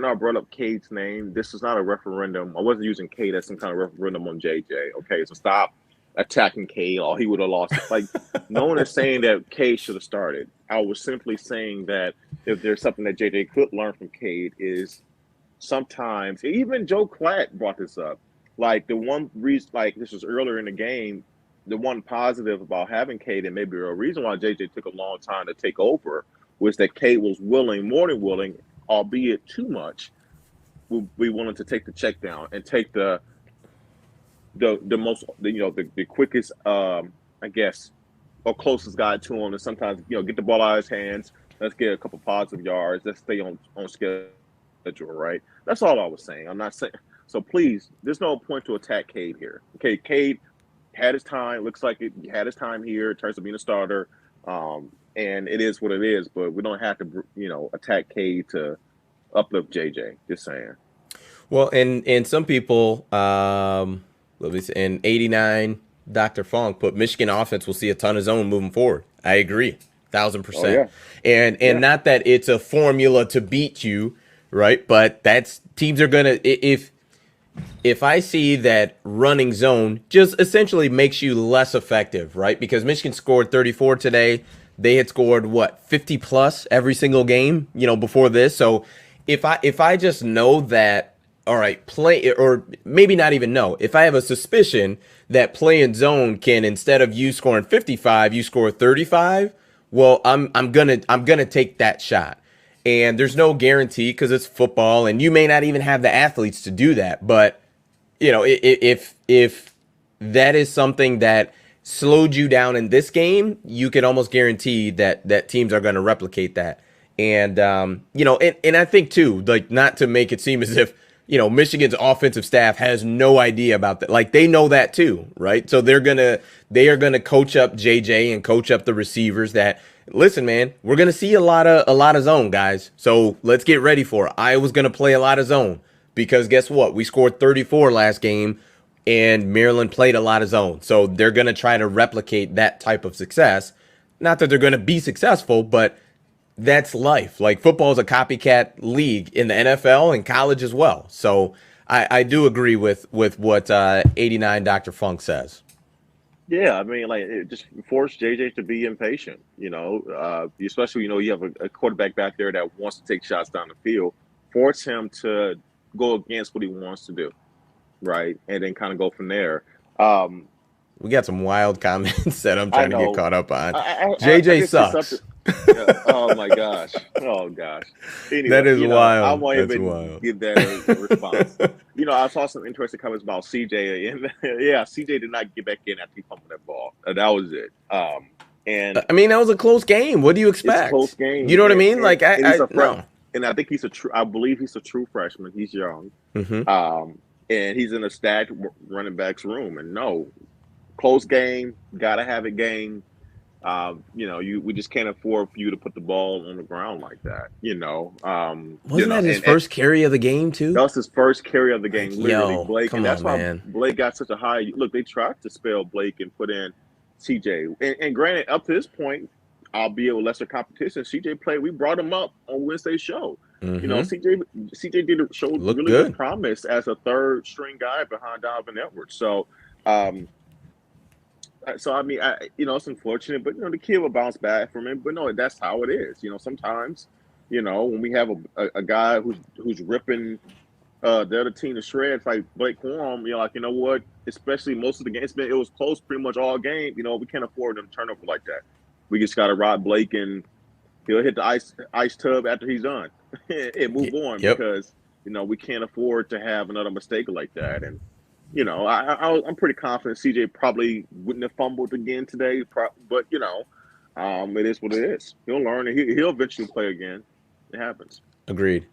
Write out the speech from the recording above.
know I brought up Cade's name. This is not a referendum. I wasn't using Cade as some kind of referendum on JJ. Okay, so stop attacking Cade. Or he would have lost. Like no one is saying that Cade should have started. I was simply saying that if there's something that JJ could learn from Cade is sometimes even Joe Klatt brought this up. Like the one reason, like this was earlier in the game, the one positive about having Cade and maybe a reason why JJ took a long time to take over was that Cade was willing, more than willing, albeit too much, will be willing to take the check down and take the most the quickest I guess or closest guy to him, and sometimes get the ball out of his hands. Let's get a couple positive yards. Let's stay on schedule, right? That's all I was saying. I'm not saying so. Please, there's no point to attack Cade here. Okay, Cade had his time. Looks like he had his time here in terms of being a starter, and it is what it is. But we don't have to attack Cade to uplift JJ. Just saying. Well, and some people, let me see, in '89, Dr. Funk put Michigan offense will see a ton of zone moving forward. I agree, thousand Oh percent. yeah, And yeah. not that it's a formula to beat you, right? But that's teams are gonna if I see that running zone just essentially makes you less effective, right? Because Michigan scored 34 today. They had scored what 50 plus every single game, before this. So if I just know that, all right, play or maybe not even know. If I have a suspicion that play in zone can instead of you scoring 55, you score 35, well, I'm gonna take that shot. And there's no guarantee because it's football, and you may not even have the athletes to do that. But if that is something that slowed you down in this game, you can almost guarantee that teams are going to replicate that. And and I think too, like not to make it seem as if Michigan's offensive staff has no idea about that. Like they know that too, right? So they are gonna coach up JJ and coach up the receivers that listen, man, we're gonna see a lot of zone, guys. So let's get ready for it. Iowa's gonna play a lot of zone because guess what? We scored 34 last game and Maryland played a lot of zone. So they're gonna try to replicate that type of success. Not that they're gonna be successful, but that's life. Like football is a copycat league in the NFL and college as well. So I do agree with what 89 Dr. Funk says. Yeah, I mean, like, it just forced JJ to be impatient, especially, you have a quarterback back there that wants to take shots down the field. Force him to go against what he wants to do, right? And then kind of go from there. Um, We got some wild comments that I'm I trying to get know. caught up on. I JJ just see something. sucks. Yeah. Oh my gosh. Oh gosh. Anyway, That is I wild. won't That's even wild. give that a response. I saw some interesting comments about CJ, and yeah, CJ did not get back in after he fumbled that ball. That was it. And I mean, that was a close game. What do you it's a close expect? You game, know what I and mean? and, Like I, and he's I a no. and I think he's a true. I believe he's a true freshman. He's young, Hmm. um, and he's in a stacked running backs room. And no, close game, gotta have it game. We just can't afford for you to put the ball on the ground like that. Wasn't that his And first carry of the game that too? was his first carry of the Like, game, literally, yo, Blake, and come that's on, why man. Blake got such a high look. They tried to spell Blake and put in CJ, and granted, up to this point, albeit with lesser competition, CJ played. We brought him up on Wednesday's show. Hmm. CJ did showed Look really good good. promise as a third string guy behind Donovan Edwards. Um, so I mean, it's unfortunate, but the kid will bounce back from it. But no, that's how it is. Sometimes, when we have a guy who's ripping the other team to shreds like Blake Corum, like what? Especially most of the game, it was close pretty much all game. We can't afford them to turn over like that. We just got to ride Blake, and he'll hit the ice tub after he's done and move on Yep. because we can't afford to have another mistake like that. And I'm pretty confident CJ probably wouldn't have fumbled again today, but it is what it is. He'll learn, and he'll eventually play again. It happens. Agreed.